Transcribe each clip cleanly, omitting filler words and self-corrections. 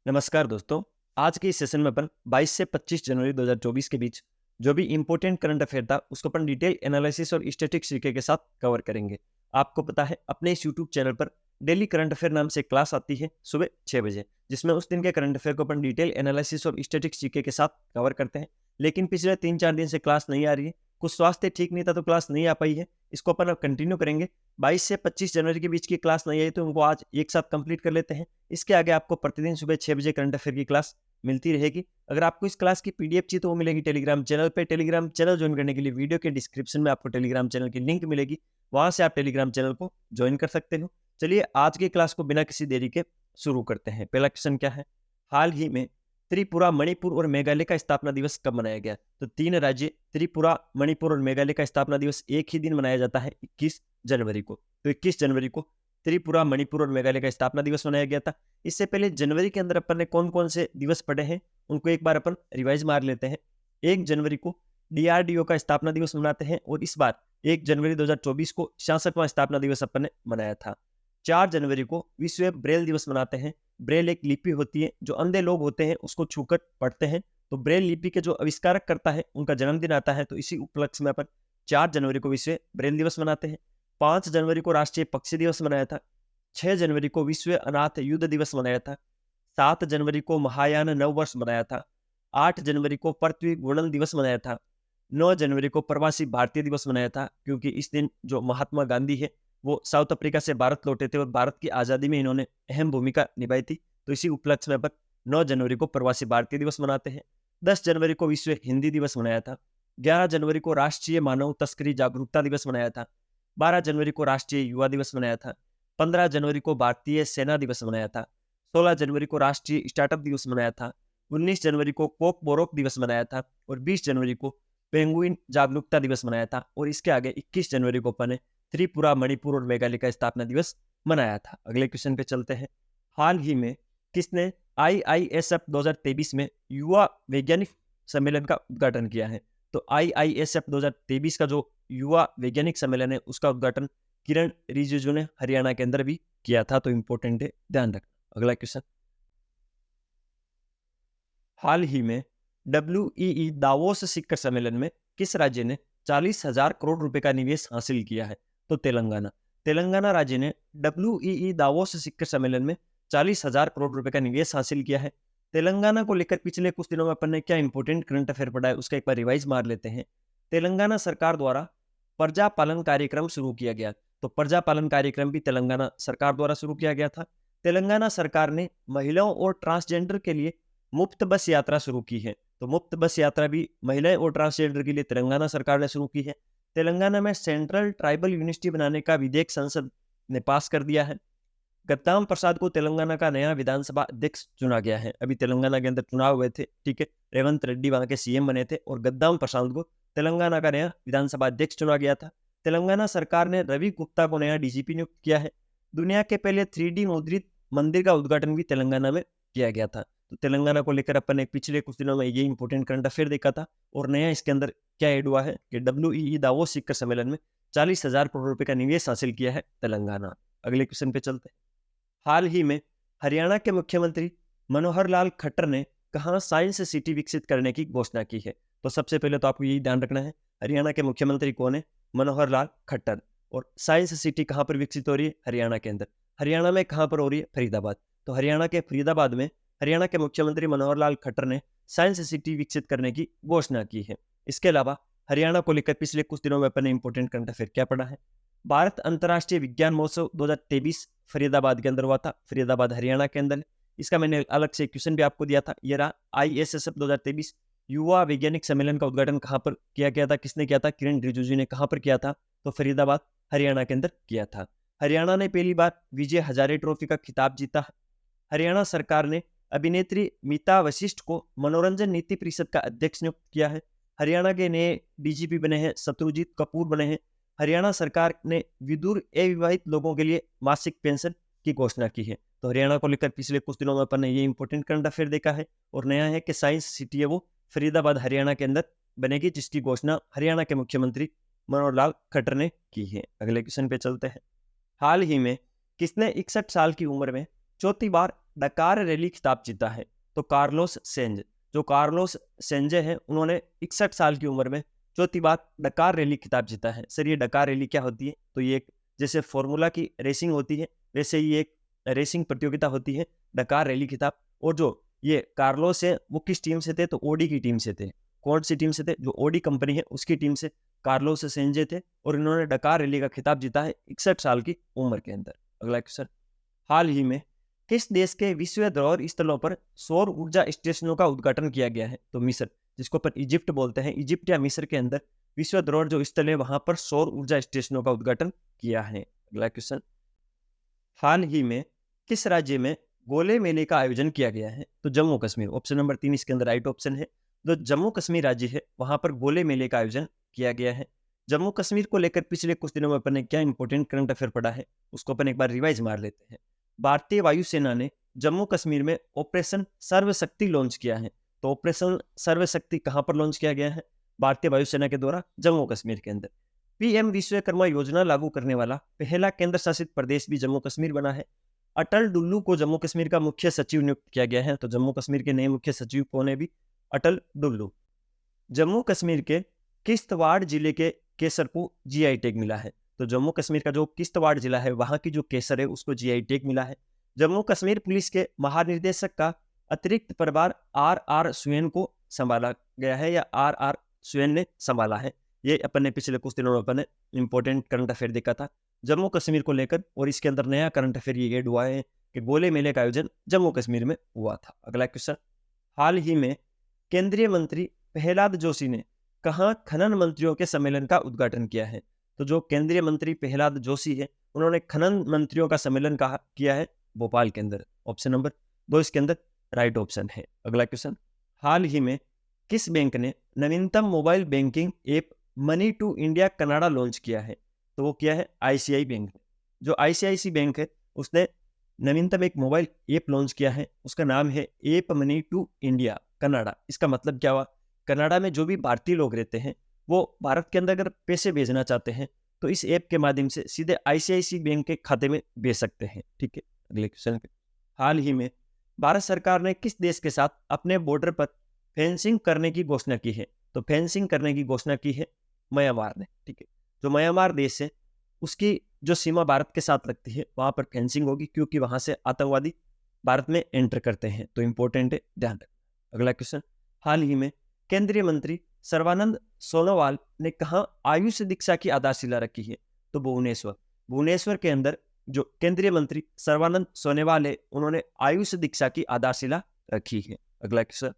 नमस्कार दोस्तों। आज के इस सेशन में अपन 22 से 25 जनवरी 2024 के बीच जो भी इंपॉर्टेंट करंट अफेयर था उसको अपन डिटेल एनालिसिस और स्टैटिस्टिक्स जीके के साथ कवर करेंगे। आपको पता है अपने इस यूट्यूब चैनल पर डेली करंट अफेयर नाम से क्लास आती है सुबह 6 बजे, जिसमें उस दिन के करंट अफेयर को अपन डिटेल एनालिसिस और स्टैटिस्टिक्स जीके के साथ कवर करते हैं। लेकिन पिछले 3-4 दिन से क्लास नहीं आ रही है, कुछ स्वास्थ्य ठीक नहीं था तो क्लास नहीं आ पाई है। इसको अपन अब कंटिन्यू करेंगे। 22 से 25 जनवरी के बीच की क्लास नहीं आई तो उनको आज एक साथ कंप्लीट कर लेते हैं। इसके आगे आपको प्रतिदिन सुबह 6 बजे करंट अफेयर की क्लास मिलती रहेगी। अगर आपको इस क्लास की पीडीएफ चाहिए तो वो मिलेगी टेलीग्राम चैनल पे। टेलीग्राम चैनल ज्वाइन करने के लिए वीडियो के डिस्क्रिप्शन में आपको टेलीग्राम चैनल की लिंक मिलेगी, वहां से आप टेलीग्राम चैनल को ज्वाइन कर सकते हो। चलिए आज की क्लास को बिना किसी देरी के शुरू करते हैं। पहला क्वेश्चन क्या है, हाल ही में त्रिपुरा, मणिपुर और मेघालय का स्थापना दिवस कब मनाया गया? तो तीन राज्य त्रिपुरा, मणिपुर और मेघालय का स्थापना दिवस एक ही दिन मनाया जाता है, 21 जनवरी को। तो 21 जनवरी को त्रिपुरा, मणिपुर और मेघालय का स्थापना दिवस मनाया गया था। इससे पहले जनवरी के अंदर अपन ने कौन कौन से दिवस पढ़े हैं उनको एक बार अपन रिवाइज मार लेते हैं। 1 जनवरी को डीआरडीओ का स्थापना दिवस मनाते हैं और इस बार 1 जनवरी 2024 को 66वां स्थापना दिवस अपन ने मनाया था। 4 जनवरी को विश्व ब्रेल दिवस मनाते हैं। ब्रेल एक लिपि होती है, जो अंधे लोग होते हैं उसको छूकर पढ़ते हैं, तो ब्रेल लिपि के जो आविष्कारक करता है उनका जन्मदिन आता है, तो इसी उपलक्ष्य में अपन 4 जनवरी को विश्व ब्रेल दिवस मनाते हैं। 5 जनवरी को राष्ट्रीय पक्षी दिवस मनाया था। 6 जनवरी को विश्व अनाथ युद्ध दिवस मनाया था। 7 जनवरी को महायान नववर्ष मनाया था। 8 जनवरी को पृथ्वी गुणन दिवस मनाया था। 9 जनवरी को प्रवासी भारतीय दिवस मनाया था, क्योंकि इस दिन जो महात्मा गांधी है वो साउथ अफ्रीका से भारत लौटे थे और भारत की आज़ादी में इन्होंने अहम भूमिका निभाई थी, तो इसी उपलक्ष्य में अपन 9 जनवरी को प्रवासी भारतीय दिवस मनाते हैं। 10 जनवरी को विश्व हिंदी दिवस मनाया था। 11 जनवरी को राष्ट्रीय मानव तस्करी जागरूकता दिवस मनाया था। 12 जनवरी को राष्ट्रीय युवा दिवस मनाया था। 15 जनवरी को भारतीय सेना दिवस मनाया था। 16 जनवरी को राष्ट्रीय स्टार्टअप दिवस मनाया था। 19 जनवरी को कोक बोरोक दिवस मनाया था और 20 जनवरी को पेंगुइन जागरूकता दिवस मनाया था। और इसके आगे 21 जनवरी को अपन ने त्रिपुरा, मणिपुर और मेघालय का स्थापना दिवस मनाया था। अगले क्वेश्चन पे चलते हैं। हाल ही में किसने IISF 2023 में युवा वैज्ञानिक सम्मेलन का उद्घाटन किया है? तो IISF 2023 का जो युवा वैज्ञानिक सम्मेलन है उसका उद्घाटन किरण रिजिजू ने हरियाणा के अंदर भी किया था, तो इंपॉर्टेंट है, ध्यान रखना। अगला क्वेश्चन, हाल ही में WEE दावोस शिखर सम्मेलन में किस राज्य ने 40,000 करोड़ रुपए का निवेश हासिल किया है? तो तेलंगाना। तेलंगाना राज्य ने WEE दावोस शिखर सम्मेलन में 40,000 करोड़ रुपए का निवेश हासिल किया है। तेलंगाना को लेकर पिछले कुछ दिनों में अपन ने क्या इंपॉर्टेंट करंट अफेयर पढ़ा है उसका एक बार रिवाइज मार लेते हैं। तेलंगाना सरकार द्वारा प्रजा पालन कार्यक्रम शुरू किया गया, तो प्रजा पालन कार्यक्रम भी तेलंगाना सरकार द्वारा शुरू किया गया था। तेलंगाना सरकार ने महिलाओं और ट्रांसजेंडर के लिए मुफ्त बस यात्रा शुरू की है, तो मुफ्त बस यात्रा भी महिलाएं और ट्रांसजेंडर के लिए तेलंगाना सरकार ने शुरू की है। तेलंगाना में सेंट्रल ट्राइबल यूनिवर्सिटी बनाने का विधेयक संसद ने पास कर दिया है। गद्दाम प्रसाद को तेलंगाना का नया विधानसभा अध्यक्ष चुना गया है। अभी तेलंगाना के अंदर चुनाव हुए थे, ठीक है, रेवंत रेड्डी वहां के सीएम बने थे और गद्दाम प्रसाद को तेलंगाना का नया विधानसभा अध्यक्ष चुना गया था। तेलंगाना सरकार ने रवि गुप्ता को नया डीजीपी नियुक्त किया है। दुनिया के पहले 3D मुद्रित मंदिर का उद्घाटन भी तेलंगाना में किया गया था। तो तेलंगाना को लेकर अपन ने पिछले कुछ दिनों में ये इंपॉर्टेंट करंट अफेयर देखा था और नया इसके अंदर क्या ऐड हुआ है कि WEE दावोस शिखर सम्मेलन में 40,000 करोड़ रुपए का निवेश हासिल किया है तेलंगाना। अगले क्वेश्चन पे चलते हैं। हाल ही में हरियाणा के मुख्यमंत्री मनोहर लाल खट्टर ने कहां साइंस सिटी विकसित करने की घोषणा की है? तो सबसे पहले तो आपको यही ध्यान रखना है, हरियाणा के मुख्यमंत्री कौन है? मनोहर लाल खट्टर। और साइंस सिटी कहां पर विकसित हो रही है? हरियाणा के अंदर। हरियाणा में कहां पर हो रही है? फरीदाबाद। तो हरियाणा के फरीदाबाद में हरियाणा के मुख्यमंत्री मनोहर लाल खट्टर ने साइंस सिटी विकसित करने की घोषणा की है। इसके अलावा हरियाणा को लेकर पिछले कुछ दिनों में अपन ने इंपॉर्टेंट करंट अफेयर क्या पढ़ा है? भारत अंतर्राष्ट्रीय विज्ञान महोत्सव 2023 फरीदाबाद के अंदर हुआ था। फरीदाबाद हरियाणा के अंदर। इसका मैंने अलग से क्वेश्चन भी आपको दिया था, ये रहा। IISF 2023 युवा वैज्ञानिक सम्मेलन का उद्घाटन कहां पर किया गया था? किसने किया था? किरण रिजिजू ने। कहां पर किया था? तो फरीदाबाद हरियाणा के अंदर किया था। हरियाणा ने पहली बार विजय हजारे ट्रॉफी का खिताब जीता। हरियाणा सरकार ने अभिनेत्री मीता वशिष्ठ को मनोरंजन नीति परिषद का अध्यक्ष नियुक्त किया है। हरियाणा के नए डीजीपी बने हैं सत्रुजीत कपूर बने हैं। हरियाणा सरकार ने विदुर अविवाहित लोगों के लिए मासिक पेंशन की घोषणा की है। तो हरियाणा को लेकर पिछले कुछ दिनों में अपन ने ये इंपॉर्टेंट करंट अफेयर देखा है और नया है कि साइंस सिटी है वो फरीदाबाद हरियाणा के अंदर बनेगी, जिसकी घोषणा हरियाणा के मुख्यमंत्री मनोहर लाल खट्टर ने की है। अगले क्वेश्चन पे चलते हैं। हाल ही में किसने 61 साल की उम्र में चौथी बार डकार रैली खिताब जीता है? तो कार्लोस सेंज। जो कार्लोस सेंजे हैं उन्होंने 61 साल की उम्र में चौथी बार डकार रैली खिताब जीता है। सर ये डकार रैली क्या होती है? तो ये एक जैसे फॉर्मूला की रेसिंग होती है वैसे ही एक रेसिंग प्रतियोगिता होती है, डकार रैली खिताब। और जो ये कार्लोस है वो किस टीम से थे? तो ओडी की टीम से थे। कौन सी टीम से थे? जो ओडी कंपनी है उसकी टीम से कार्लोस सेंजे थे और इन्होंने डकार रैली का खिताब जीता है 61 साल की उम्र के अंदर। अगला क्वेश्चन, हाल ही में किस देश के विश्व धरोहर स्थलों पर सौर ऊर्जा स्टेशनों का उद्घाटन किया गया है? तो मिस्र, जिसको अपन इजिप्ट बोलते हैं, इजिप्ट या मिस्र के अंदर विश्व धरोहर जो स्थल है वहां पर सौर ऊर्जा स्टेशनों का उद्घाटन किया है। अगला क्वेश्चन, हाल ही में किस राज्य में गोले मेले का आयोजन किया गया है? तो जम्मू कश्मीर। ऑप्शन नंबर 3 इसके अंदर राइट ऑप्शन है। जो जम्मू कश्मीर राज्य है वहां पर गोले मेले का आयोजन किया गया है। जम्मू कश्मीर को लेकर पिछले कुछ दिनों में अपन ने क्या इंपॉर्टेंट करंट अफेयर पढ़ा है उसको अपन एक बार रिवाइज मार लेते हैं। भारतीय वायुसेना ने जम्मू कश्मीर में ऑपरेशन सर्वशक्ति लॉन्च किया है। तो ऑपरेशन सर्वशक्ति कहां पर लॉन्च किया गया है? भारतीय वायुसेना के द्वारा जम्मू कश्मीर के अंदर। पीएम विश्वकर्मा योजना लागू करने वाला पहला केंद्र शासित प्रदेश भी जम्मू कश्मीर बना है। अटल डुल्लू को जम्मू कश्मीर का मुख्य सचिव नियुक्त किया गया है। तो जम्मू कश्मीर के नए मुख्य सचिव कौन है? भी अटल डुल्लू। जम्मू कश्मीर के किश्तवाड़ जिले के केसर को जीआई टैग मिला है। तो जम्मू कश्मीर का जो किश्तवाड़ जिला है वहां की जो केसर है उसको जीआई टैग मिला है। जम्मू कश्मीर पुलिस के महानिदेशक का अतिरिक्त प्रभार आर सुएन को संभाला गया है या आर सुएन ने संभाला है। ये अपन ने पिछले कुछ दिनों में अपन ने इंपॉर्टेंट करंट अफेयर देखा था जम्मू कश्मीर को लेकर, और इसके अंदर नया करंट अफेयर ये ऐड हुआ है कि गोले मेले का आयोजन जम्मू कश्मीर में हुआ था। अगला क्वेश्चन, हाल ही में केंद्रीय मंत्री प्रहलाद जोशी ने कहां खनन मंत्रियों के सम्मेलन का उद्घाटन किया है? तो जो केंद्रीय मंत्री प्रहलाद जोशी है उन्होंने खनन मंत्रियों का सम्मेलन कहा किया है भोपाल के अंदर। ऑप्शन नंबर 2 इसके अंदर राइट ऑप्शन है। अगला क्वेश्चन, हाल ही में किस बैंक ने नवीनतम mobile banking app money to India Canada launch किया है? तो वो किया है आईसीआई बैंक ने। जो आईसीआईसी बैंक है उसने नवीनतम एक मोबाइल ऐप लॉन्च किया है, उसका नाम है app money to India Canada. इसका मतलब क्या हुआ? कनाडा में जो भी भारतीय लोग रहते हैं वो भारत के अंदर अगर पैसे भेजना चाहते हैं तो इस ऐप के माध्यम से सीधे आईसीआईसी बैंक के खाते में भेज सकते हैं। ठीक है, अगले क्वेश्चन पे, हाल ही में भारत सरकार ने किस देश के साथ अपने बॉर्डर पर फेंसिंग करने की घोषणा की है? तो फेंसिंग करने की घोषणा की है म्यांमार ने। ठीक है, जो म्यांमार देश है उसकी जो सीमा भारत के साथ लगती है वहां पर फेंसिंग होगी क्योंकि वहां से आतंकवादी भारत में एंटर करते हैं। तो इंपॉर्टेंट है, ध्यान रखना। अगला क्वेश्चन, हाल ही में केंद्रीय मंत्री सर्बानंद सोनोवाल ने कहा आयुष दीक्षा की आधारशिला रखी है? तो भुवनेश्वर। भुवनेश्वर के अंदर जो केंद्रीय मंत्री सर्बानंद सोनोवाल है उन्होंने आयुष दीक्षा की आधारशिला रखी है। अगला क्वेश्चन,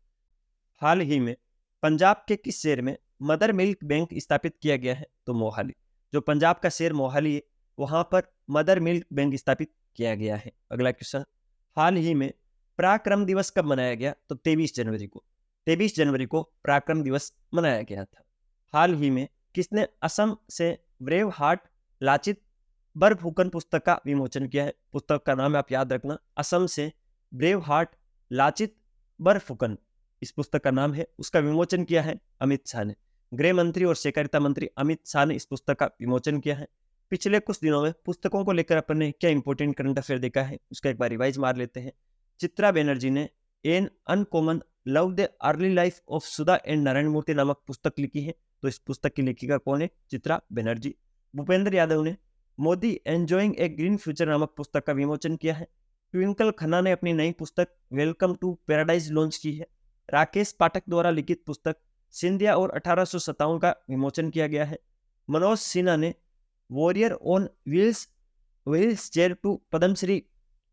हाल ही में पंजाब के किस शहर में मदर मिल्क बैंक स्थापित किया गया है? तो मोहाली। जो पंजाब का शहर मोहाली है वहां पर मदर मिल्क बैंक स्थापित किया गया है। अगला क्वेश्चन, हाल ही में पराक्रम दिवस कब मनाया गया? तो 23 जनवरी को। 23 जनवरी को पराक्रम दिवस मनाया गया था। हाल ही में किसने असम से ब्रेव हार्ट लाचित बरफुकन पुस्तक का विमोचन किया है? पुस्तक का नाम आप याद रखना, असम से ब्रेव हार्ट लाचित बरफुकन इस पुस्तक का नाम है। उसका विमोचन किया है अमित शाह ने। गृह मंत्री और सहकारिता मंत्री अमित शाह ने इस पुस्तक का विमोचन किया है। पिछले कुछ दिनों में पुस्तकों को लेकर अपन ने क्या इंपॉर्टेंट करंट अफेयर देखा है उसका एक बार रिवाइज मार लेते हैं। चित्रा बनर्जी ने an uncommon love the early life of Sudha and Narayana Murthy नामक पुस्तक लिखी है। तो इस पुस्तक की लेखिका कौन है? चित्रा बनर्जी। भूपेंद्र यादव ने मोदी एंजॉइंग ए ग्रीन फ्यूचर नामक पुस्तक का विमोचन किया है। ट्विंकल खन्ना ने अपनी नई पुस्तक वेलकम टू पैराडाइज लॉन्च की है। राकेश पाठक द्वारा लिखित पुस्तक सिंधिया और 1857 का विमोचन किया गया है। मनोज सिन्हा ने warrior on wheels chair to Padmashri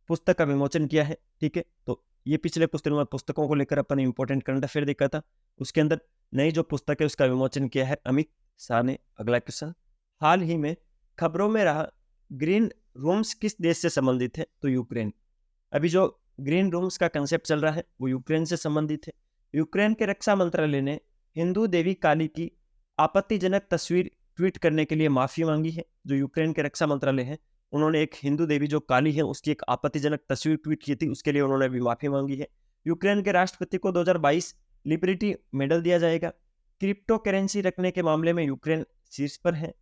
पुस्तक का विमोचन किया है। ठीक है, तो ये पिछले कुछ दिनों में पुस्तकों को लेकर अपन इंपॉर्टेंट करंट अफेयर देखा था, उसके अंदर नई जो पुस्तक है उसका विमोचन किया है अमित शाह ने। अगला क्वेश्चन, हाल ही में खबरों में रहा ग्रीन रूम्स किस देश से संबंधित है? तो यूक्रेन। अभी जो ग्रीन रूम्स का कंसेप्ट चल रहा है वो यूक्रेन से संबंधित है। यूक्रेन के रक्षा मंत्रालय ने हिंदू देवी काली की आपत्तिजनक तस्वीर ट्वीट करने के लिए माफी मांगी है। जो यूक्रेन के रक्षा मंत्रालय है उन्होंने एक हिंदू देवी जो काली है उसकी एक आपत्तिजनक तस्वीर ट्वीट की थी, उसके लिए उन्होंने भी माफी मांगी है। यूक्रेन के राष्ट्रपति को 2022 लिबर्टी मेडल दिया जाएगा। क्रिप्टो करेंसी रखने के मामले में यूक्रेन शीर्ष पर है।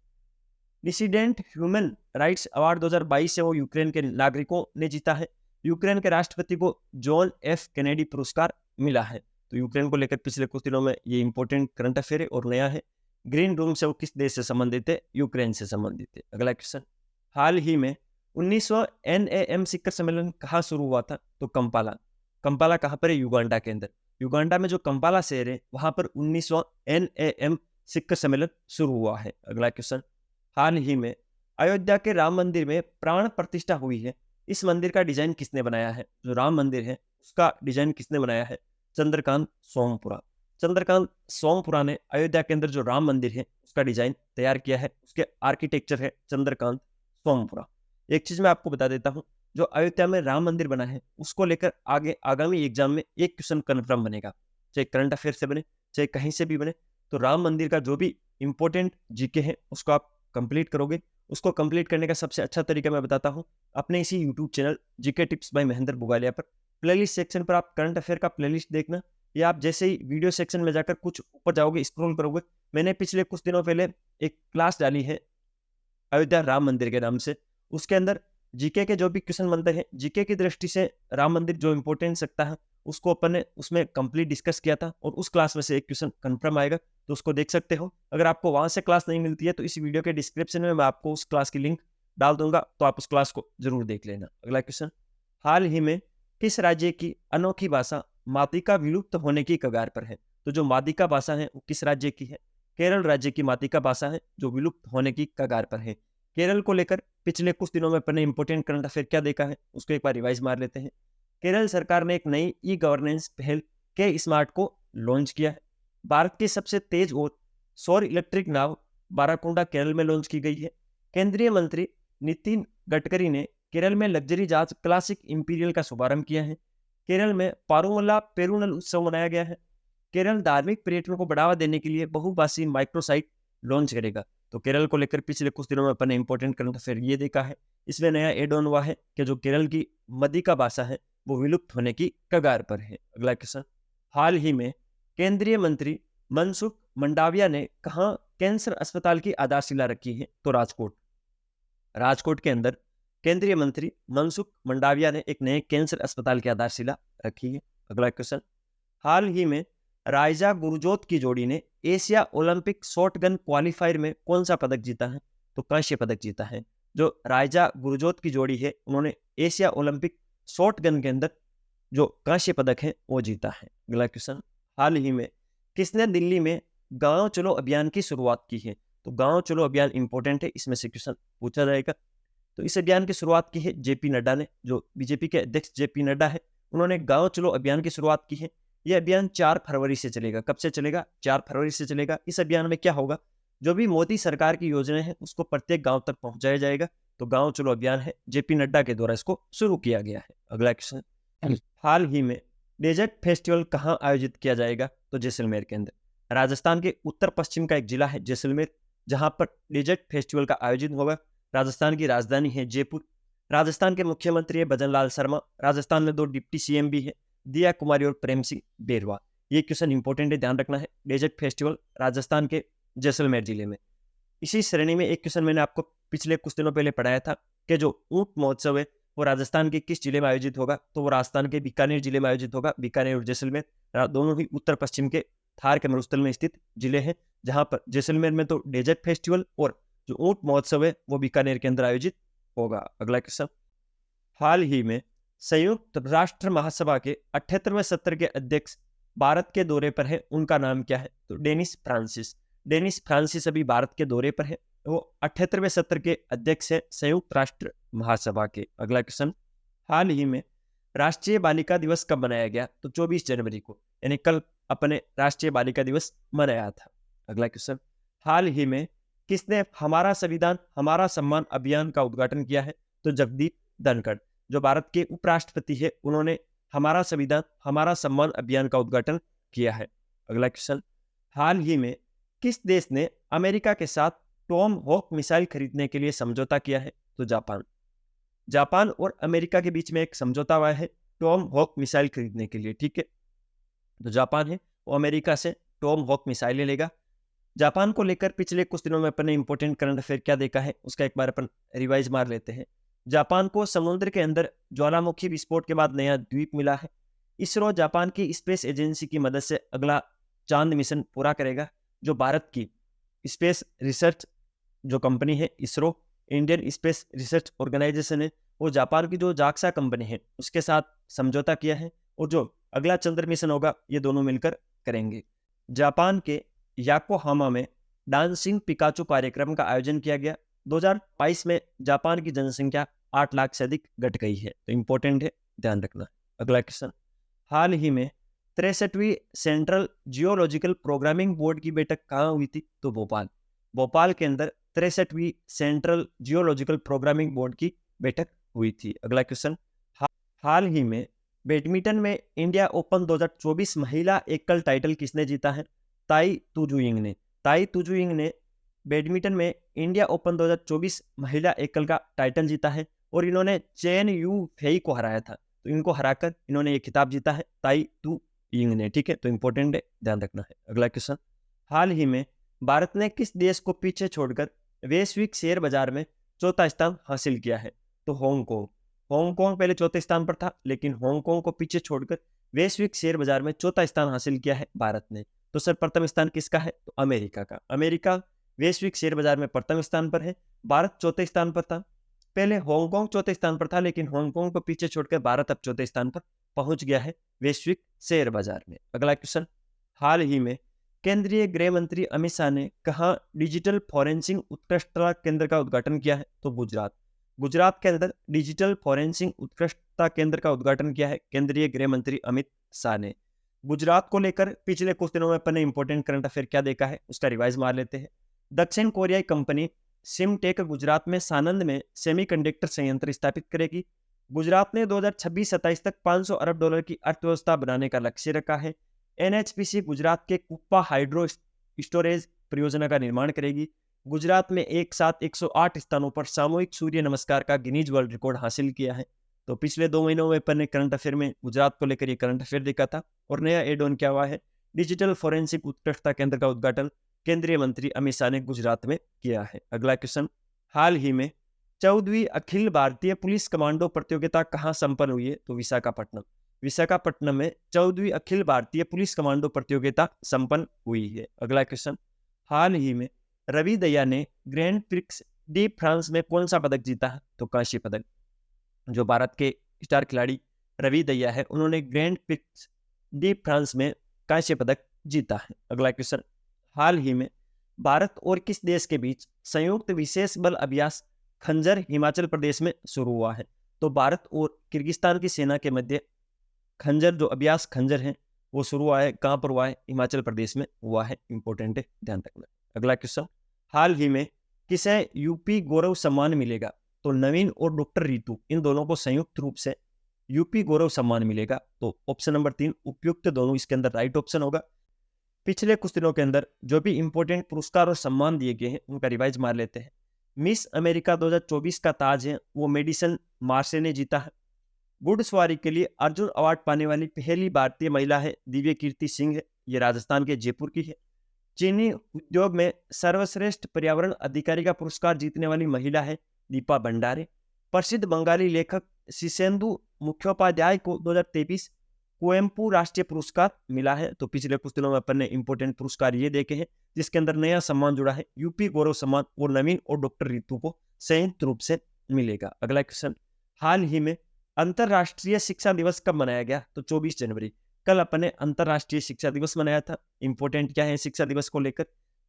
डिसिडेंट ह्यूमन राइट्स अवार्ड 2022 से वो यूक्रेन के नागरिकों ने जीता है। यूक्रेन के राष्ट्रपति को जॉन एफ कैनेडी पुरस्कार मिला है। तो यूक्रेन को लेकर पिछले कुछ दिनों में ये इंपॉर्टेंट करंट अफेयर है और नया है। ग्रीन रूम से वो किस देश से संबंधित है? यूक्रेन से संबंधित है। अगला क्वेश्चन, हाल ही में 19वां NAM शिखर सम्मेलन कहाँ शुरू हुआ था? तो कंपाला। कंपाला कहाँ पर है? युगांडा के अंदर। युगांडा में जो कंपाला शहर है वहां पर 19वां NAM शिखर सम्मेलन शुरू हुआ है। अगला क्वेश्चन, हाल ही में अयोध्या के राम मंदिर में प्राण प्रतिष्ठा हुई है। इस मंदिर का डिजाइन किसने बनाया है? जो राम मंदिर है उसका डिजाइन किसने बनाया है? चंद्रकांत सोमपुरा। चंद्रकांत सोमपुरा ने अयोध्या के अंदर जो राम मंदिर है उसका डिजाइन तैयार किया है। उसके आर्किटेक्चर है चंद्रकांत सोमपुरा। एक चीज मैं आपको बता देता हूं, जो अयोध्या में राम मंदिर बना है उसको लेकर आगे आगामी एग्जाम में एक क्वेश्चन कन्फर्म बनेगा, चाहे करंट अफेयर से बने चाहे कहीं से भी बने। तो राम मंदिर का जो भी इंपॉर्टेंट जीके है उसको आप कंप्लीट करोगे। उसको कंप्लीट करने का सबसे अच्छा तरीका मैं बताता हूं, अपने इसी YouTube channel GK tips by Mahendra Bugalia पर प्लेलिस्ट सेक्शन पर आप करंट अफेयर का प्लेलिस्ट देखना, या आप जैसे ही वीडियो सेक्शन में जाकर कुछ ऊपर जाओगे स्क्रॉल करोगे, मैंने पिछले कुछ दिनों पहले एक क्लास डाली है अयोध्या राम मंदिर के नाम से। उसके अंदर जीके के जो भी क्वेश्चन बनते हैं, जीके की दृष्टि से राम मंदिर जो इंपॉर्टेंस रखता है उसको अपन ने उसमें कंप्लीट डिस्कस किया था, और उस क्लास में से एक क्वेश्चन कंफर्म आएगा, तो उसको देख सकते हो। अगर आपको वहां से क्लास नहीं मिलती है तो इस वीडियो के डिस्क्रिप्शन में मैं आपको उस क्लास की लिंक डाल दूंगा, तो आप उस क्लास को जरूर देख लेना। अगला क्वेश्चन, हाल ही में किस राज्य की अनोखी भाषा मातिका विलुप्त होने की कगार पर है? तो जो मातिका भाषा है वो किस राज्य की है? केरल राज्य की मातिका भाषा है जो विलुप्त होने की कगार पर है। केरल को लेकर पिछले कुछ दिनों में अपन ने इंपॉर्टेंट करंट अफेयर क्या देखा है उसको एक बार रिवाइज मार लेते हैं। केरल सरकार ने एक नई ई गवर्नेंस पहल के स्मार्ट को लॉन्च किया है। भारत की सबसे तेज और सौर इलेक्ट्रिक नाव बाराकुंडा केरल में लॉन्च की गई है। केंद्रीय मंत्री नितिन गडकरी ने केरल में लग्जरी जहाज क्लासिक इंपीरियल का शुभारंभ किया है। केरल में पारुमल्ला पेरुनल उत्सव मनाया गया है। केरल धार्मिक पर्यटन को बढ़ावा देने के लिए बहुभाषी माइक्रोसाइट लॉन्च करेगा। तो केरल को लेकर पिछले कुछ दिनों में अपन ने इंपॉर्टेंट करंट अफेयर ये देखा है। इसमें नया एड ऑन हुआ है कि जो केरल की मदिका भाषा है वो विलुप्त होने की कगार पर है। अगला क्वेश्चन, हाल ही में केंद्रीय मंत्री मनसुख मंडाविया ने कहां कैंसर अस्पताल की आधारशिला रखी है? तो राजकोट। राजकोट के अंदर केंद्रीय मंत्री मनसुख मंडाविया ने एक नए कैंसर अस्पताल की आधारशिला रखी है। अगला क्वेश्चन, हाल ही में राइजा गुरजोत की जोड़ी ने एशिया ओलंपिक शॉटगन क्वालिफायर में कौन सा पदक जीता है? तो कांस्य पदक जीता है। जो राइजा गुरजोत की जोड़ी है उन्होंने एशिया ओलंपिक शॉटगन के अंदर जो कांस्य पदक है वो जीता है। अगला क्वेश्चन, हाल ही में किसने दिल्ली में गांव चलो अभियान की शुरुआत की है? तो गांव चलो अभियान इंपॉर्टेंट है, इसमें से क्वेश्चन पूछा जाएगा। तो इस अभियान की शुरुआत की है जेपी नड्डा ने, जो बीजेपी के अध्यक्ष जेपी नड्डा है उन्होंने गांव चलो अभियान की शुरुआत की है। यह अभियान 4 फरवरी से चलेगा। कब से चलेगा? 4 फरवरी से चलेगा। इस अभियान में क्या होगा? जो भी मोदी सरकार की योजनाएं हैं उसको प्रत्येक गांव तक पहुंचाया जाएगा। तो गांव चलो अभियान है, जेपी नड्डा के द्वारा इसको शुरू किया गया है। अगला क्वेश्चन, हाल ही में डेजर्ट फेस्टिवल कहां आयोजित किया जाएगा? तो जैसलमेर के अंदर। राजस्थान के उत्तर पश्चिम का एक जिला है जैसलमेर, जहां पर डेजर्ट फेस्टिवल का आयोजन होगा। राजस्थान की राजधानी है जयपुर। राजस्थान के मुख्यमंत्री है भजन लाल शर्मा। राजस्थान में 2 डिप्टी सीएम भी है, दिया कुमारी और प्रेम सिंह बेरवा। ये क्वेश्चन इंपॉर्टेंट है, ध्यान रखना है। डेजर्ट फेस्टिवल राजस्थान के जैसलमेर जिले में। इसी श्रेणी में एक क्वेश्चन मैंने आपको पिछले कुछ दिनों पहले पढ़ाया था कि जो ऊंट महोत्सव है वो राजस्थान के किस जिले में आयोजित होगा? तो वो राजस्थान के बीकानेर जिले में आयोजित होगा। बीकानेर और जैसलमेर दोनों ही उत्तर पश्चिम के थार के मरुस्थल में स्थित जिले हैं, जहां पर जैसलमेर में तो डेजर्ट फेस्टिवल और जो ऊंट महोत्सव है वो बीकानेर के अंदर आयोजित होगा। अगला क्वेश्चन, हाल ही में संयुक्त राष्ट्र महासभा के 78वें सत्र के अध्यक्ष भारत के दौरे पर है, उनका नाम क्या है? तो डेनिस फ्रांसिस। डेनिस फ्रांसिस अभी भारत के दौरे पर है, वो 78वें सत्र के अध्यक्ष है संयुक्त राष्ट्र महासभा के। अगला क्वेश्चन, हाल ही में राष्ट्रीय बालिका दिवस कब मनाया गया? तो 24 जनवरी को, यानी कल अपने राष्ट्रीय बालिका दिवस मनाया था। अगला क्वेश्चन, हाल ही में किसने हमारा संविधान हमारा सम्मान अभियान का उद्घाटन किया है? तो जगदीप धनखड़, जो भारत के उपराष्ट्रपति है, उन्होंने हमारा संविधान हमारा सम्मान अभियान का उद्घाटन किया है। अगला क्वेश्चन, हाल ही में किस देश ने अमेरिका के साथ टॉम हॉक मिसाइल खरीदने के लिए समझौता किया है? तो जापान। जापान और अमेरिका के बीच में एक समझौता हुआ है टॉम हॉक मिसाइल खरीदने के लिए, ठीक है। तो जापान है वो अमेरिका से टॉम हॉक मिसाइलें लेगा। जापान को लेकर पिछले कुछ दिनों में अपन ने इंपॉर्टेंट करंट अफेयर क्या देखा है उसका एक बार अपन रिवाइज मार लेते हैं। जापान को समुद्र के अंदर ज्वालामुखी विस्फोट के बाद नया द्वीप मिला है। इसरो जापान की स्पेस एजेंसी की मदद से अगला चांद मिशन पूरा करेगा। जो भारत की स्पेस रिसर्च जो कंपनी है ISRO, Indian space research organisation है, वो जापान की जो जाक्सा कंपनी है उसके साथ समझौता किया है, और जो अगला चंद्र मिशन होगा ये दोनों मिलकर करेंगे। जापान के याकोहामा में डांसिंग पिकाचू कार्यक्रम का आयोजन किया गया। 2022 में जापान की जनसंख्या 8 लाख से अधिक घट गई है, तो इंपॉर्टेंट है, ध्यान रखना। अगला क्वेश्चन, हाल ही में 63वीं सेंट्रल जियोलॉजिकल प्रोग्रामिंग बोर्ड की बैठक कहाँ हुई थी? तो भोपाल के अंदर 63वीं सेंट्रल जियोलॉजिकल प्रोग्रामिंग बोर्ड की बैठक हुई थी। अगला क्वेश्चन, हाल ही में बैडमिंटन में इंडिया ओपन 2024 महिला एकल टाइटल किसने जीता है? ताई तुजुइंग ने बैडमिंटन में इंडिया ओपन 2024 महिला एकल का टाइटल जीता है, और इन्होंने चेन यू फेई को हराया था, तो इनको हराकर इन्होंने ये खिताब जीता है, ताई तु यिंग ने। ठीक है, तो इंपॉर्टेंट है, ध्यान रखना है। अगला क्वेश्चन, हाल ही में भारत ने किस देश को पीछे छोड़कर वैश्विक शेयर बाजार में चौथा स्थान हासिल किया है? तो हांगकांग पहले चौथे स्थान पर था, लेकिन हांगकांग को पीछे छोड़कर वैश्विक शेयर बाजार में चौथा स्थान हासिल किया है भारत ने। तो सर प्रथम स्थान किसका है? तो अमेरिका का। अमेरिका वैश्विक शेयर बाजार में प्रथम स्थान पर है, भारत चौथे स्थान पर था। पहले हांगकांग चौथे स्थान पर था, लेकिन हांगकांग को पीछे छोड़कर भारत अब चौथे स्थान पर पहुंच गया है वैश्विक शेयर बाजार में। अगला क्वेश्चन, हाल ही में केंद्रीय गृह मंत्री अमित शाह ने कहाँ डिजिटल फॉरेंसिक उत्कृष्टता केंद्र का उद्घाटन किया है? तो गुजरात के अंदर डिजिटल फॉरेंसिक उत्कृष्टता केंद्र का उद्घाटन किया है केंद्रीय गृह मंत्री अमित शाह ने। गुजरात को लेकर पिछले कुछ दिनों में अपन ने इंपॉर्टेंट करंट अफेयर क्या देखा है उसका रिवाइज मार लेते हैं। दक्षिण कोरियाई कंपनी सिमटेक गुजरात में सानंद में सेमीकंडक्टर संयंत्र स्थापित करेगी। गुजरात ने 2026-27 तक 500 अरब डॉलर की अर्थव्यवस्था बनाने का लक्ष्य रखा है। एनएचपीसी गुजरात के कुप्पा हाइड्रो स्टोरेज परियोजना का निर्माण करेगी। गुजरात में एक साथ 108 स्थानों पर सामूहिक सूर्य नमस्कार का गिनीज वर्ल्ड रिकॉर्ड हासिल किया है। तो पिछले 2 महीनों में अपन ने करंट अफेयर में गुजरात को लेकर ये करंट अफेयर देखा था, और नया एड ऑन क्या हुआ है? डिजिटल फॉरेंसिक उत्कृष्टता केंद्र का उद्घाटन केंद्रीय मंत्री अमित शाह ने गुजरात में किया है। अगला क्वेश्चन, हाल ही में 14वीं अखिल भारतीय पुलिस कमांडो प्रतियोगिता कहाँ संपन्न हुई है? तो विशाखापट्टनम में 14वीं अखिल भारतीय पुलिस कमांडो प्रतियोगिता संपन्न हुई है। अगला क्वेश्चन, हाल ही में रवि दया ने ग्रैंड प्रिक्स डी फ्रांस में कौन सा पदक जीता है? तो कांस्य पदक। जो भारत के स्टार खिलाड़ी रवि दया है, उन्होंने ग्रैंड प्रिक्स डी फ्रांस में कांस्य पदक जीता है। अगला क्वेश्चन, हाल ही में भारत और किस देश के बीच संयुक्त विशेष बल अभ्यास खंजर हिमाचल प्रदेश में शुरू हुआ है? तो भारत और किर्गिस्तान की सेना के मध्य खंजर जो अभ्यास खंजर है वो शुरू हुआ है। कहाँ पर हुआ है? हिमाचल प्रदेश में हुआ है, इंपॉर्टेंट है, ध्यान रखना। अगला क्वेश्चन, हाल ही में किसे यूपी गौरव सम्मान मिलेगा? तो नवीन और डॉक्टर रितु, इन दोनों को संयुक्त रूप से यूपी गौरव सम्मान मिलेगा। तो ऑप्शन नंबर 3 उपयुक्त दोनों इसके अंदर राइट ऑप्शन होगा। पिछले कुछ दिनों के अंदर जो भी इंपॉर्टेंट पुरस्कार और सम्मान दिए गए हैं उनका रिवाइज मार लेते हैं। मिस अमेरिका 2024 का ताज है वो मेडिसन मार्से ने जीता है। घुड़सवारी के लिए अर्जुन अवार्ड पाने वाली पहली भारतीय महिला है दिव्य कीर्ति सिंह है, ये राजस्थान के जयपुर की है। चीनी उद्योग में सर्वश्रेष्ठ पर्यावरण अधिकारी का पुरस्कार जीतने वाली महिला है दीपा भंडारे। प्रसिद्ध बंगाली लेखक शीर्षेंदु मुखोपाध्याय को 2023 कुवेम्पू राष्ट्रीय पुरस्कार मिला है। तो पिछले कुछ दिनों में अपन ने इंपॉर्टेंट पुरस्कार ये देखे हैं जिसके अंदर नया सम्मान जुड़ा है, यूपी गौरव सम्मान, और नवीन और डॉक्टर रितु को संयुक्त रूप से मिलेगा। अगला क्वेश्चन, हाल ही में अंतरराष्ट्रीय शिक्षा दिवस कब मनाया गया? तो 24 जनवरी। कल अपन ने अंतरराष्ट्रीय शिक्षा दिवस मनाया था। इंपॉर्टेंट क्या है शिक्षा दिवस को लेकर?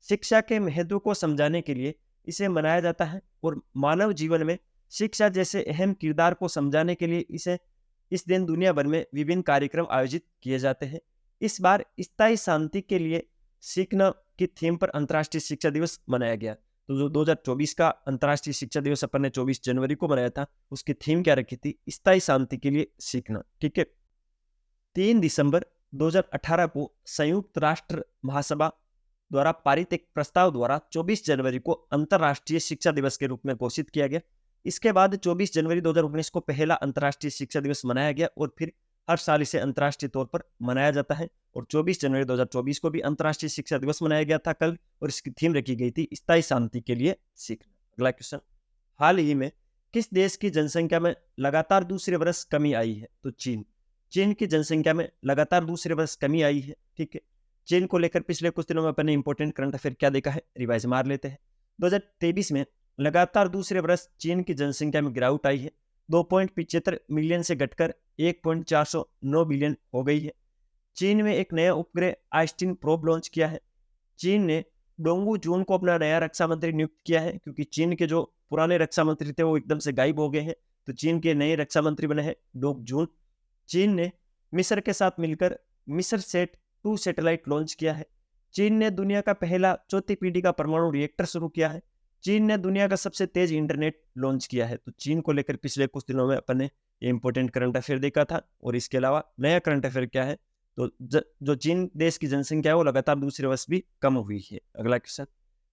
शिक्षा के महत्व को समझाने के लिए इसे मनाया जाता है, और मानव जीवन में शिक्षा जैसे अहम किरदार को समझाने के लिए इस दिन दुनिया भर में विभिन्न कार्यक्रम आयोजित किए जाते हैं। इस बार स्थायी शांति के लिए सीखना की थीम पर अंतर्राष्ट्रीय शिक्षा दिवस मनाया गया। तो जो 2024 का अंतर्राष्ट्रीय शिक्षा दिवस अपन ने 24 जनवरी को मनाया था, उसकी थीम क्या रखी थी? स्थायी शांति के लिए सीखना। ठीक है, 3 दिसंबर 2018 को संयुक्त राष्ट्र महासभा द्वारा पारित एक प्रस्ताव द्वारा 24 जनवरी को अंतर्राष्ट्रीय शिक्षा दिवस के रूप में घोषित किया गया। इसके बाद 24 जनवरी 2019 को पहला अंतर्राष्ट्रीय शिक्षा दिवस मनाया गया, और फिर हर साल इसे अंतर्राष्ट्रीय तौर पर मनाया जाता है। और 24 जनवरी 2024 को भी अंतर्राष्ट्रीय शिक्षा दिवस मनाया गया था कल, और इसकी थीम रखी गई थी स्थायी शांति के लिए सीखना। अगला क्वेश्चन, हाल ही में किस देश की जनसंख्या में लगातार दूसरे वर्ष कमी आई है? तो चीन। चीन की जनसंख्या में लगातार दूसरे वर्ष कमी आई है, ठीक है। चीन को लेकर पिछले कुछ दिनों में अपन ने इंपॉर्टेंट करंट अफेयर क्या देखा है, रिवाइज मार लेते हैं। 2023 में लगातार दूसरे वर्ष चीन की जनसंख्या में गिरावट आई है, 2.75 मिलियन से घटकर 1.409 बिलियन हो गई है। चीन में एक नया उपग्रह आइस्टीन प्रोब लॉन्च किया है। चीन ने डोंगू जून को अपना नया रक्षा मंत्री नियुक्त किया है, क्योंकि चीन के जो पुराने रक्षा मंत्री थे वो एकदम से गायब हो गए हैं, तो चीन के नए रक्षा मंत्री बने हैं डोंग जून। चीन ने मिस्र के साथ मिलकर मिस्र सेट 2 सैटेलाइट लॉन्च किया है। चीन ने दुनिया का पहला चौथी पीढ़ी का परमाणु रिएक्टर शुरू किया है। चीन ने दुनिया का सबसे तेज इंटरनेट लॉन्च किया है। तो चीन को लेकर पिछले कुछ दिनों में अपन ने ये इंपॉर्टेंट करंट अफेयर देखा था। और इसके अलावा नया करंट अफेयर क्या है, तो जो चीन देश की जनसंख्या है वो लगातार दूसरे वर्ष भी कम हुई है। अगला क्वेश्चन,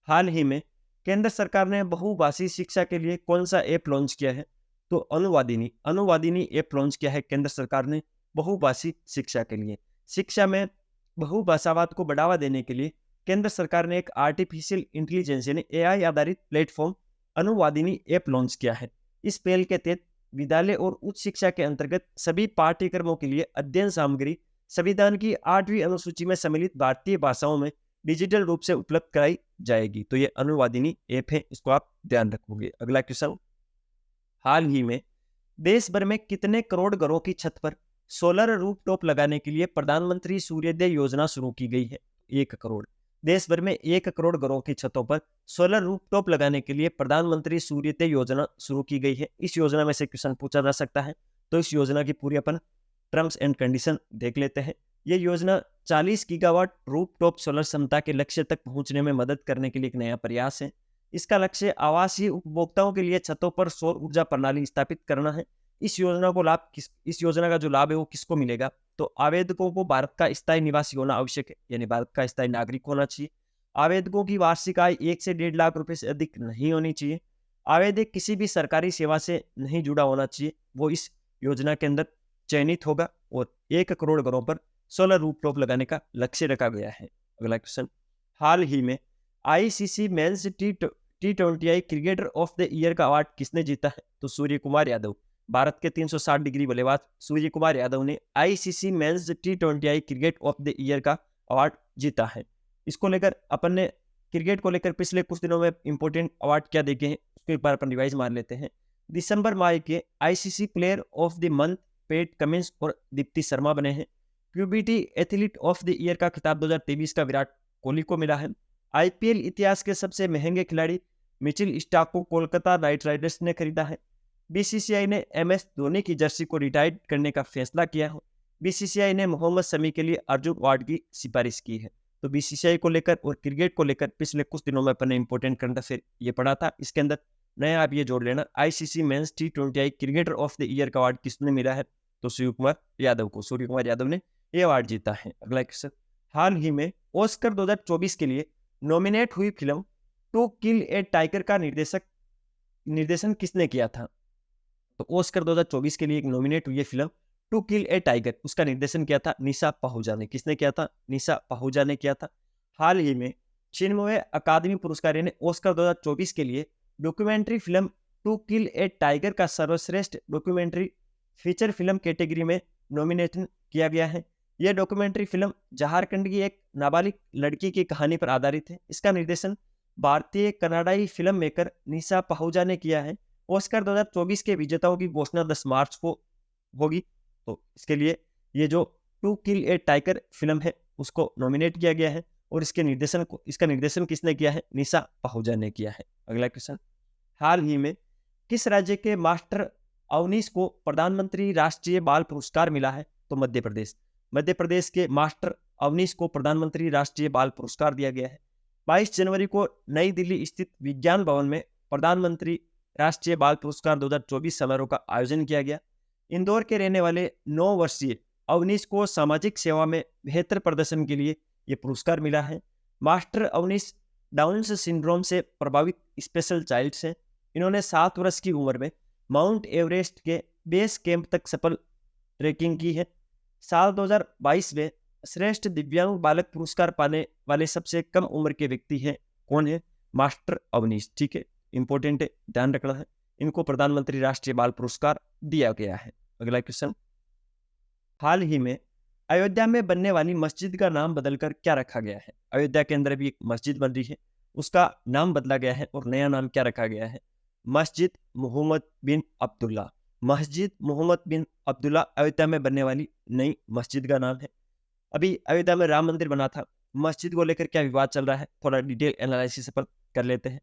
हाल ही में केंद्र सरकार ने बहुभाषी शिक्षा के लिए कौन सा ऐप लॉन्च किया है? तो अनुवादिनी ऐप लॉन्च किया है केंद्र सरकार ने बहुभाषी शिक्षा के लिए। शिक्षा में बहुभाषावाद को बढ़ावा देने के लिए केंद्र सरकार ने एक आर्टिफिशियल इंटेलिजेंस यानी एआई आधारित प्लेटफॉर्म अनुवादिनी ऐप लॉन्च किया है। इस पहल के तहत विद्यालय और उच्च शिक्षा के अंतर्गत सभी पाठ्यक्रमों के लिए अध्ययन सामग्री संविधान की 8वीं अनुसूची में सम्मिलित भारतीय भाषाओं में डिजिटल रूप से उपलब्ध कराई जाएगी। तो ये अनुवादिनी ऐप है, इसको आप ध्यान रखोगे। अगला क्वेश्चन, हाल ही में देश भर में कितने करोड़ घरों की छत पर सोलर रूफटॉप लगाने के लिए प्रधानमंत्री सूर्योदय योजना शुरू की गई है? 1 करोड़। देश भर में 1 करोड़ घरों की छतों पर सोलर रूफटॉप लगाने के लिए प्रधानमंत्री सूर्योदय योजना शुरू की गई है। इस योजना में से क्वेश्चन पूछा जा सकता है, तो इस योजना की पूरी अपन टर्म्स एंड कंडीशन देख लेते हैं। यह योजना 40 गीगावाट रूफटॉप सोलर क्षमता के लक्ष्य तक पहुंचने में मदद करने के लिए एक नया प्रयास है। इसका लक्ष्य आवासीय उपभोक्ताओं के लिए छतों पर सौर ऊर्जा प्रणाली स्थापित करना है। इस योजना का जो लाभ है वो किसको मिलेगा? तो आवेदकों को भारत का स्थायी निवासी होना आवश्यक है, यानी भारत का स्थायी नागरिक होना चाहिए। आवेदकों की वार्षिक आय 1 से 1.5 लाख रुपए से अधिक नहीं होनी चाहिए। आवेदक किसी भी सरकारी सेवा से नहीं जुड़ा होना चाहिए, वो इस योजना के अंदर चयनित होगा। और 1 करोड़ घरों पर सोलर रूफटॉप लगाने का लक्ष्य रखा गया है। अगला क्वेश्चन, हाल ही में ICC men's T20I cricketer of the year का अवार्ड किसने जीता है? तो सूर्य कुमार यादव। भारत के 360 डिग्री बल्लेबाज सूर्य कुमार यादव ने ICC men's T20I cricket of the year का अवार्ड जीता है। इसको लेकर अपन ने क्रिकेट को लेकर पिछले कुछ दिनों में इंपॉर्टेंट अवार्ड क्या देखे हैं उसके एक बार अपन रिवाइज मार लेते हैं। दिसंबर माह के ICC player of the month Pat Cummins और दीप्ति शर्मा बने हैं। क्यूबीटी एथलीट ऑफ द ईयर का खिताब 2023 का विराट कोहली को मिला है। आईपीएल इतिहास के सबसे महंगे खिलाड़ी मिचेल स्टार्क को कोलकाता नाइट राइडर्स ने खरीदा है। बीसीसीआई ने एमएस धोनी की जर्सी को रिटायर करने का फैसला किया है। बीसीसीआई ने मोहम्मद शमी के लिए अर्जुन अवार्ड की सिफारिश की है। तो बीसीसीआई को लेकर और क्रिकेट को लेकर पिछले कुछ दिनों में अपन ने इंपॉर्टेंट करंट अफेयर ये पढ़ा था। इसके अंदर नया आप ये जोड़ लेना, ICC men's T20I cricketer of the year का अवार्ड किसने मिला है? तो सूर्य कुमार यादव को। सूर्य कुमार यादव ने ये अवार्ड जीता है। अगला क्वेश्चन, हाल ही में ऑस्कर 2024 के लिए नॉमिनेट हुई film to kill a tiger का निर्देशन किसने किया था? तो ऑस्कर 2024 के लिए एक नॉमिनेट हुई film to kill a tiger, उसका निर्देशन किया था निशा पाहुजा ने। किसने किया था? निशा पाहुजा ने किया था। हाल ही में 96वें अकादमी पुरस्कार यानी ऑस्कर 2024 के लिए documentary film to kill a tiger का सर्वश्रेष्ठ डॉक्यूमेंट्री फीचर फिल्म कैटेगरी में नॉमिनेशन किया गया है। यह डॉक्यूमेंट्री फिल्म झारखंड की एक नाबालिग लड़की की कहानी पर आधारित है। इसका निर्देशन भारतीय कनाडाई फिल्म मेकर निशा पाहुजा ने किया है। ऑस्कर 2024 के विजेताओं की घोषणा 10 मार्च को होगी। तो इसके लिए ये जो to kill a tiger film है उसको नॉमिनेट किया गया है और इसका निर्देशन किसने किया है? निशा पाहुजा ने किया है। अगला क्वेश्चन, हाल ही में किस राज्य के मास्टर अवनीश को प्रधानमंत्री राष्ट्रीय बाल पुरस्कार मिला है? तो मध्य प्रदेश के मास्टर अवनीश को प्रधानमंत्री राष्ट्रीय बाल पुरस्कार दिया गया है। 22 जनवरी को नई दिल्ली स्थित विज्ञान भवन में प्रधानमंत्री राष्ट्रीय बाल पुरस्कार 2024 समारोह का आयोजन किया गया। इंदौर के रहने वाले 9 वर्षीय अवनीश को सामाजिक सेवा में बेहतर प्रदर्शन के लिए यह पुरस्कार मिला है। मास्टर अवनीश डाउन सिंड्रोम से प्रभावित स्पेशल चाइल्ड हैं। इन्होंने 7 वर्ष की उम्र में माउंट एवरेस्ट के बेस कैंप तक सफल ट्रैकिंग की है। साल 2022 में श्रेष्ठ दिव्यांग बालक पुरस्कार पाने वाले सबसे कम उम्र के व्यक्ति हैं। कौन है? मास्टर अवनीश। ठीक है, इंपॉर्टेंट है, ध्यान रखना है। इनको प्रधानमंत्री राष्ट्रीय बाल पुरस्कार दिया गया है। अगला क्वेश्चन, हाल ही में अयोध्या में बनने वाली मस्जिद का नाम बदलकर क्या रखा गया है? अयोध्या के अंदर भी एक मस्जिद बन रही है, उसका नाम बदला गया है और नया नाम क्या रखा गया है? मस्जिद मोहम्मद बिन अब्दुल्ला। मस्जिद मोहम्मद बिन अब्दुल्ला अयोध्या में बनने वाली नई मस्जिद का नाम है। अभी अयोध्या में राम मंदिर बना था, मस्जिद को लेकर क्या विवाद चल रहा है, थोड़ा डिटेल एनालिसिस पर कर लेते हैं।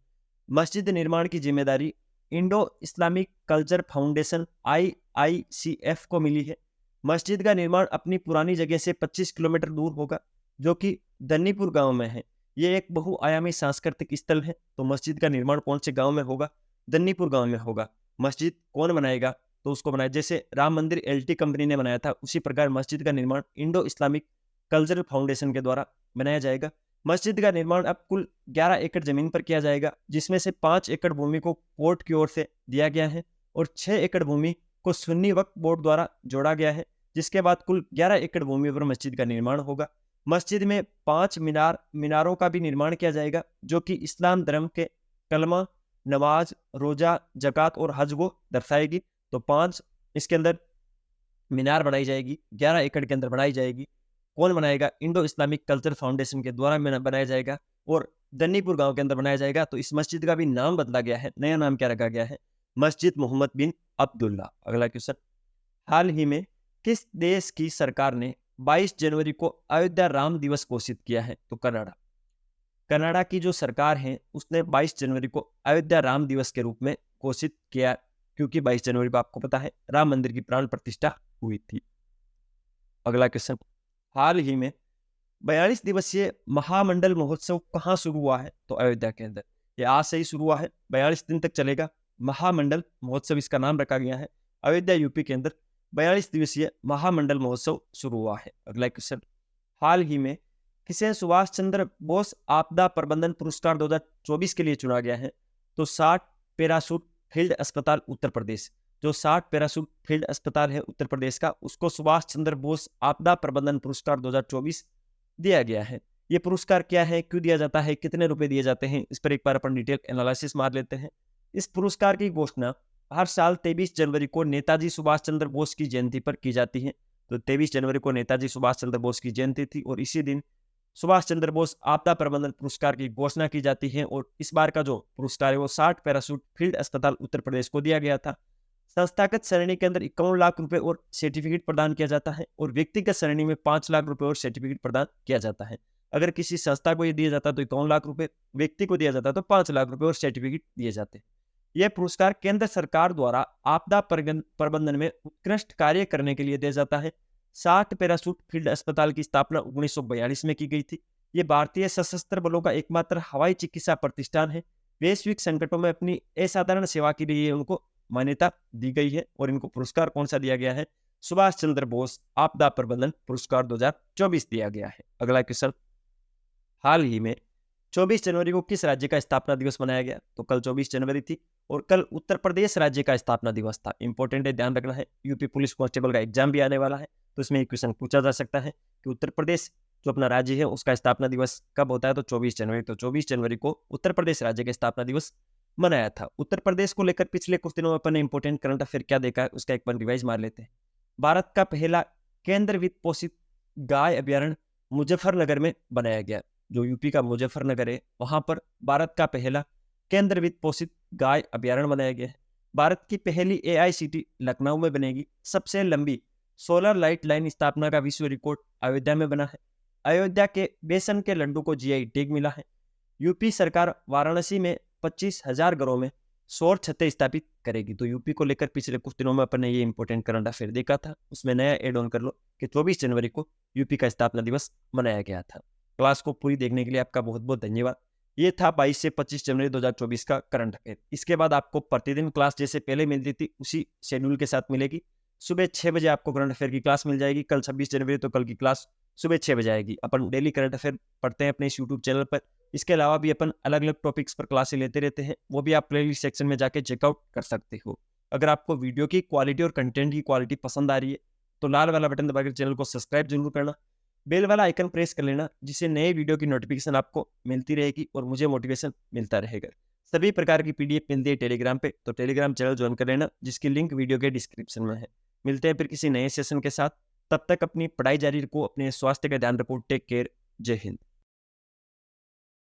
मस्जिद निर्माण की जिम्मेदारी Indo Islamic culture foundation IICF को मिली है। मस्जिद का निर्माण अपनी पुरानी जगह से 25 किलोमीटर दूर होगा, जो कि दन्नीपुर गांव में है। ये एक बहुआयामी सांस्कृतिक स्थल है। तो मस्जिद का निर्माण कौन से गांव में होगा? दन्नीपुर गांव में होगा। मस्जिद कौन बनाएगा? तो उसको बनाया, जैसे राम मंदिर LT कंपनी ने बनाया था, उसी प्रकार मस्जिद का निर्माण इंडो इस्लामिक कल्चरल फाउंडेशन के द्वारा बनाया जाएगा। मस्जिद का निर्माण अब कुल 11 एकड़ जमीन पर किया जाएगा, जिसमें से 5 एकड़ भूमि को कोर्ट की ओर से दिया गया है और 6 एकड़ भूमि को सुन्नी वक्फ बोर्ड द्वारा जोड़ा गया है, जिसके बाद कुल 11 एकड़ भूमि पर मस्जिद का निर्माण होगा। मस्जिद में 5 मीनारों का भी निर्माण किया जाएगा, जो कि इस्लाम धर्म के कलमा, नमाज, रोजा, जक़ात और हज को दर्शाएगी। तो 5 इसके अंदर मीनार बनाई जाएगी, 11 एकड़ के अंदर बनाई जाएगी। कौन बनाएगा? इंडो इस्लामिक कल्चर फाउंडेशन के द्वारा बनाया जाएगा और दन्नीपुर गांव के अंदर बनाया जाएगा। तो इस मस्जिद का भी नाम बदला गया है, नया नाम क्या रखा गया है? मस्जिद मोहम्मद बिन अब्दुल्ला। अगला क्वेश्चन, हाल ही में किस देश की सरकार ने 22 जनवरी को अयोध्या राम दिवस घोषित किया है? तो कनाडा। कनाडा की जो सरकार है उसने 22 जनवरी को अयोध्या राम दिवस के रूप में घोषित किया, क्योंकि 22 जनवरी को आपको पता है राम मंदिर की प्राण प्रतिष्ठा हुई थी। अगला क्वेश्चन, हाल ही में 42 दिवसीय महामंडल महोत्सव कहाँ शुरू हुआ है? तो अयोध्या के अंदर। ये आज से ही शुरू हुआ है, 42 दिन तक चलेगा। महामंडल महोत्सव इसका नाम रखा गया है। अयोध्या यूपी के अंदर 42 दिवसीय महामंडल महोत्सव शुरू हुआ है। अगला क्वेश्चन, हाल ही में किसे सुभाष चंद्र बोस आपदा प्रबंधन पुरस्कार 2024 के लिए चुना गया है? तो 60 पैराशूट फील्ड अस्पताल उत्तर प्रदेश, जो 60 पैराशूट फील्ड अस्पताल है उत्तर प्रदेश का, उसको सुभाष चंद्र बोस आपदा प्रबंधन पुरस्कार 2024 दिया गया है। ये पुरस्कार क्या है, क्यों दिया जाता है, कितने रुपए दिए जाते हैं, इस पर एक बार अपन डिटेल एनालिसिस मार लेते हैं। इस पुरस्कार की घोषणा हर साल 23 जनवरी को नेताजी सुभाष चंद्र बोस की जयंती पर की जाती है। तो 23 जनवरी को नेताजी सुभाष चंद्र बोस की जयंती थी और इसी दिन सुभाष चंद्र बोस आपदा प्रबंधन पुरस्कार की घोषणा की जाती है। और इस बार का जो पुरस्कार है वो 60 पैराशूट फील्ड अस्पताल उत्तर प्रदेश को दिया गया था। संस्थागत श्रेणी के अंदर 51 लाख रुपए और सर्टिफिकेट प्रदान किया जाता है और व्यक्तिगत श्रेणी में 5 लाख रुपए और सर्टिफिकेट प्रदान किया जाता है। अगर किसी संस्था को ये दिया जाता तो 51 लाख रुपए, व्यक्ति को दिया जाता तो 5 लाख रुपए और सर्टिफिकेट दिए जाते। यह पुरस्कार केंद्र सरकार द्वारा आपदा प्रबंधन में उत्कृष्ट कार्य करने के लिए दिया जाता है। 60 पैराशूट फील्ड अस्पताल की स्थापना 1942 में की गई थी। ये भारतीय सशस्त्र बलों का एकमात्र हवाई चिकित्सा प्रतिष्ठान है। वैश्विक संकटों में अपनी असाधारण सेवा के लिए उनको मान्यता दी गई है और इनको पुरस्कार कौन सा दिया गया है? सुभाष चंद्र बोस आपदा प्रबंधन पुरस्कार 2024 दिया गया है। अगला क्वेश्चन, हाल ही में 24 जनवरी को किस राज्य का स्थापना दिवस मनाया गया? तो कल 24 जनवरी थी और कल उत्तर प्रदेश राज्य का स्थापना दिवस था। इंपॉर्टेंट है, ध्यान रखना है। यूपी पुलिस कांस्टेबल का एग्जाम भी आने वाला है, तो इसमें एक क्वेश्चन पूछा जा सकता है कि उत्तर प्रदेश जो अपना राज्य है उसका स्थापना दिवस कब होता है? तो 24 जनवरी। तो 24 जनवरी को उत्तर प्रदेश राज्य का स्थापना दिवस मनाया था। उत्तर प्रदेश को लेकर पिछले कुछ दिनों में अपन ने इंपॉर्टेंट करंट अफेयर क्या देखा है उसका एक बार रिवाइज मार लेते हैं। भारत का पहला केंद्र वित्त पोषित गाय अभ्यारण्य मुजफ्फरनगर में बनाया गया। जो यूपी का मुजफ्फरनगर है वहां पर भारत का पहला केंद्र वित्त पोषित गाय अभ्यारण्य बनाया गया है। भारत की पहली AICT लखनऊ में बनेगी। सबसे लंबी सोलर लाइट लाइन स्थापना का विश्व रिकॉर्ड अयोध्या में बना है। अयोध्या के बेसन के लड्डू को GI टैग मिला है। यूपी सरकार वाराणसी में 25,000 घरों में सौर छतें स्थापित करेगी। तो यूपी को लेकर पिछले कुछ दिनों में अपन ने ये इंपॉर्टेंट करंट अफेयर देखा था, उसमें नया एड ऑन कर लो कि 24 जनवरी को यूपी का स्थापना दिवस मनाया गया था। क्लास को पूरी देखने के लिए आपका बहुत बहुत धन्यवाद। ये था 22 से 25 जनवरी 2024 का करंट अफेयर। इसके बाद आपको प्रतिदिन क्लास जैसे पहले मिलती थी उसी शेड्यूल के साथ मिलेगी। सुबह 6 बजे आपको करंट अफेयर की क्लास मिल जाएगी। कल 26 जनवरी तो कल की क्लास सुबह 6 बजे आएगी। अपन डेली करंट अफेयर पढ़ते हैं अपने इस यूट्यूब चैनल पर। इसके अलावा भी अपन अलग अलग टॉपिक्स पर क्लासें लेते रहते हैं, वो भी आप प्लेलिस्ट सेक्शन में जाके चेकआउट कर सकते हो। अगर आपको वीडियो की क्वालिटी और कंटेंट की क्वालिटी पसंद आ रही है तो लाल वाला बटन दबाकर चैनल को सब्सक्राइब जरूर करना, बेल वाला आइकन प्रेस कर लेना, जिससे नए वीडियो की नोटिफिकेशन आपको मिलती रहेगी और मुझे मोटिवेशन मिलता रहेगा। सभी प्रकार की पीडीएफ मिलती है टेलीग्राम पे, तो टेलीग्राम चैनल ज्वाइन कर लेना, जिसकी लिंक वीडियो के डिस्क्रिप्शन में है। मिलते हैं फिर किसी नए सेशन के साथ, तब तक अपनी पढ़ाई जारी रखो, अपने स्वास्थ्य का ध्यान रखो। टेक केयर, जय हिंद।